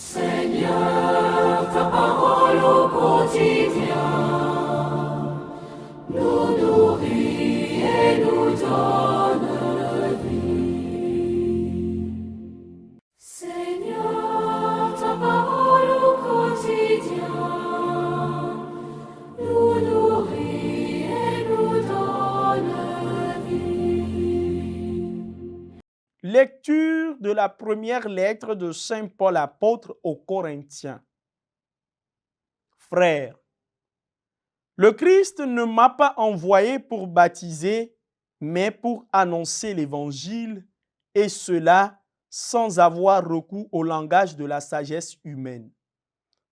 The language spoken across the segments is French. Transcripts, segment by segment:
Seigneur, ta parole au quotidien nous nourrit et nous donne vie. Seigneur, ta parole au quotidien nous nourrit et nous donne vie. Lecture de la première lettre de Saint Paul apôtre aux Corinthiens. Frères, le Christ ne m'a pas envoyé pour baptiser, mais pour annoncer l'Évangile, et cela sans avoir recours au langage de la sagesse humaine,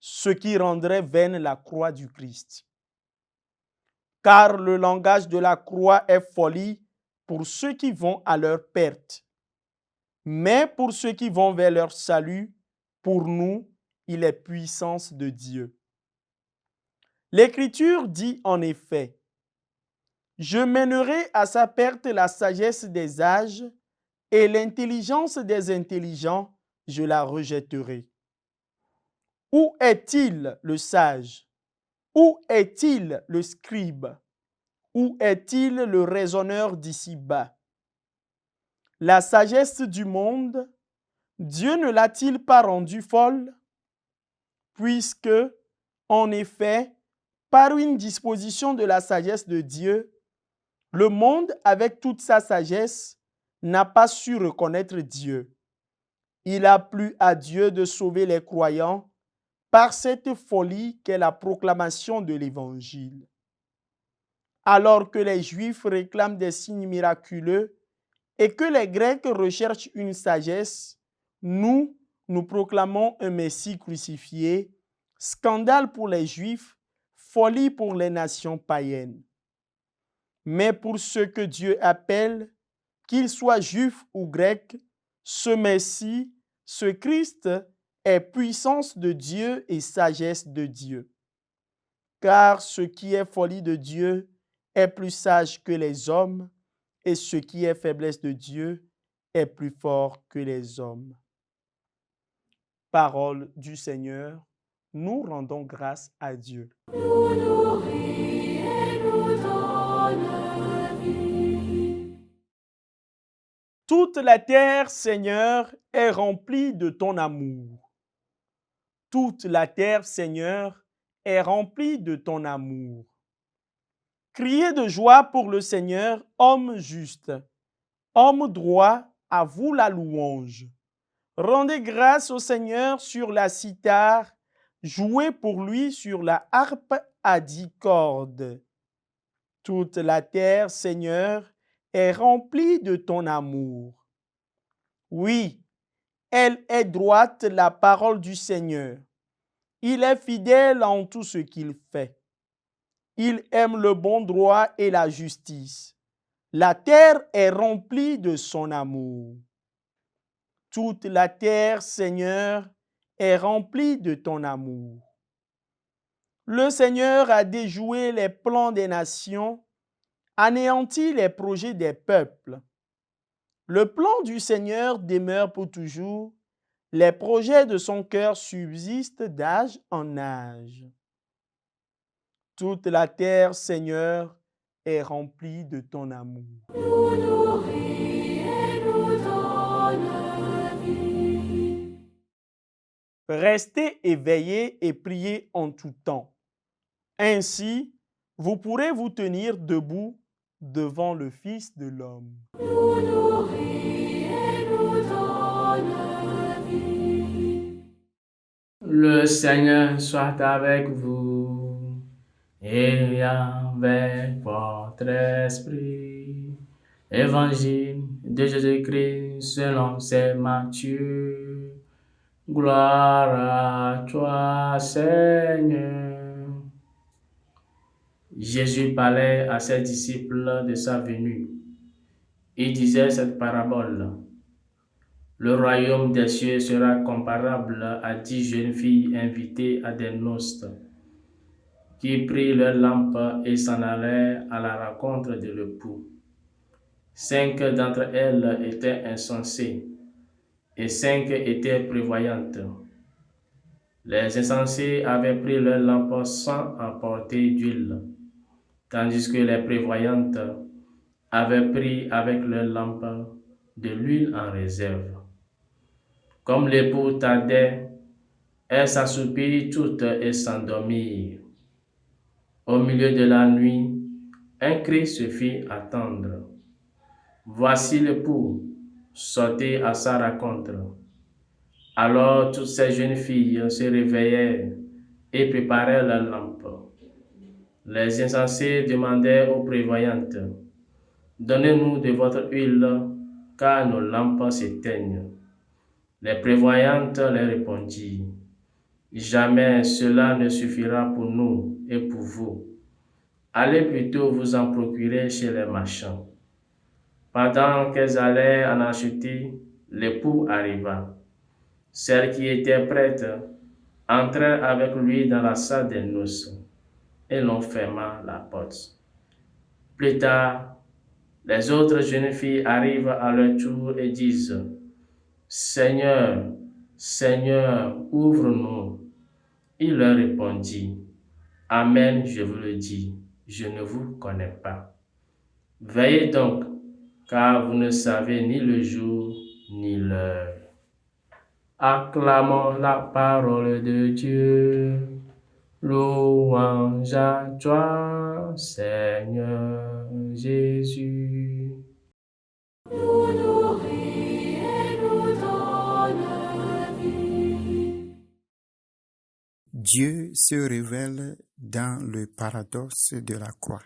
ce qui rendrait vaine la croix du Christ. Car le langage de la croix est folie pour ceux qui vont à leur perte. Mais pour ceux qui vont vers leur salut, pour nous, il est puissance de Dieu. L'Écriture dit en effet, « Je mènerai à sa perte la sagesse des âges, et l'intelligence des intelligents, je la rejetterai. » Où est-il le sage? Où est-il le scribe? Où est-il le raisonneur d'ici-bas? La sagesse du monde, Dieu ne l'a-t-il pas rendue folle? Puisque, en effet, par une disposition de la sagesse de Dieu, le monde, avec toute sa sagesse, n'a pas su reconnaître Dieu. Il a plu à Dieu de sauver les croyants par cette folie qu'est la proclamation de l'Évangile. Alors que les Juifs réclament des signes miraculeux et que les Grecs recherchent une sagesse, nous proclamons un Messie crucifié, scandale pour les Juifs, folie pour les nations païennes. Mais pour ceux que Dieu appelle, qu'ils soient juifs ou grecs, ce Messie, ce Christ, est puissance de Dieu et sagesse de Dieu. Car ce qui est folie de Dieu est plus sage que les hommes, et ce qui est faiblesse de Dieu est plus fort que les hommes. Parole du Seigneur, nous rendons grâce à Dieu. Nous nourrit et nous donne vie. Toute la terre, Seigneur, est remplie de ton amour. Toute la terre, Seigneur, est remplie de ton amour. Criez de joie pour le Seigneur, homme juste, homme droit, à vous la louange. Rendez grâce au Seigneur sur la cithare, jouez pour lui sur la harpe à 10 cordes. Toute la terre, Seigneur, est remplie de ton amour. Oui, elle est droite, la parole du Seigneur. Il est fidèle en tout ce qu'il fait. Il aime le bon droit et la justice. La terre est remplie de son amour. Toute la terre, Seigneur, est remplie de ton amour. Le Seigneur a déjoué les plans des nations, anéanti les projets des peuples. Le plan du Seigneur demeure pour toujours, les projets de son cœur subsistent d'âge en âge. Toute la terre, Seigneur, est remplie de ton amour. Nous nourrit et nous donne vie. Restez éveillés et priez en tout temps. Ainsi, vous pourrez vous tenir debout devant le Fils de l'homme. Nous nourrit et nous donne vie. Le Seigneur soit avec vous et avec votre esprit. Évangile de Jésus-Christ selon saint Matthieu. Gloire à toi, Seigneur. Jésus parlait à ses disciples de sa venue. Il disait cette parabole. Le royaume des cieux sera comparable à 10 jeunes filles invitées à des noces, qui prirent leurs lampes et s'en allèrent à la rencontre de l'époux. 5 d'entre elles étaient insensées et 5 étaient prévoyantes. Les insensés avaient pris leur lampe sans emporter d'huile, tandis que les prévoyantes avaient pris avec leur lampe de l'huile en réserve. Comme l'époux tardait, elles s'assoupirent toutes et s'endormirent. Au milieu de la nuit, un cri se fit entendre. Voici l'époux, sortez à sa rencontre. Alors toutes ces jeunes filles se réveillèrent et préparèrent leurs lampes. Les insensés demandaient aux prévoyantes, donnez-nous de votre huile, car nos lampes s'éteignent. Les prévoyantes leur répondirent, jamais cela ne suffira pour nous et pour vous. Allez plutôt vous en procurer chez les marchands. Pendant qu'elles allaient en acheter, l'époux arriva. Celles qui étaient prêtes entrèrent avec lui dans la salle des noces et l'on ferma la porte. Plus tard, les autres jeunes filles arrivent à leur tour et disent, Seigneur, Seigneur, ouvre-nous. Il leur répondit, Amen, je vous le dis, je ne vous connais pas. Veillez donc, car vous ne savez ni le jour ni l'heure. Acclamons la parole de Dieu. Louange à toi, Seigneur Jésus. Nous nourrit et nous donne vie. Dieu se révèle dans le paradoxe de la croix.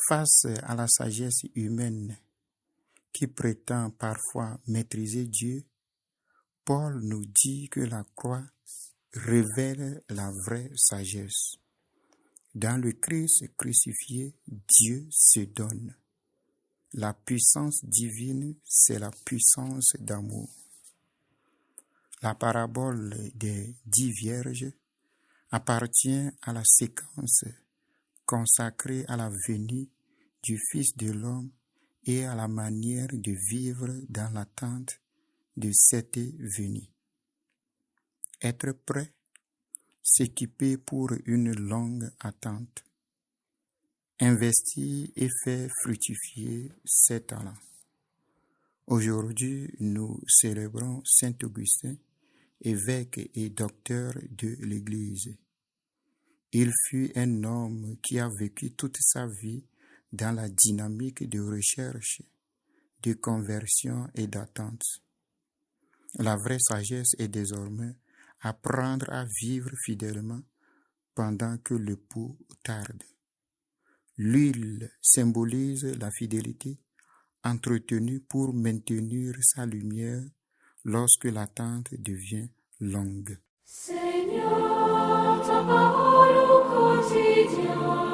Face à la sagesse humaine qui prétend parfois maîtriser Dieu, Paul nous dit que la croix révèle la vraie sagesse. Dans le Christ crucifié, Dieu se donne. La puissance divine, c'est la puissance d'amour. La parabole des 10 vierges appartient à la séquence consacrée à la venue du Fils de l'homme et à la manière de vivre dans l'attente de cette venue. Être prêt, s'équiper pour une longue attente, investir et faire fructifier ses talents. Aujourd'hui, nous célébrons Saint Augustin, évêque et docteur de l'Église. Il fut un homme qui a vécu toute sa vie dans la dynamique de recherche, de conversion et d'attente. La vraie sagesse est désormais apprendre à vivre fidèlement pendant que l'époux tarde. L'huile symbolise la fidélité entretenue pour maintenir sa lumière lorsque l'attente devient longue. Seigneur, ta parole au quotidien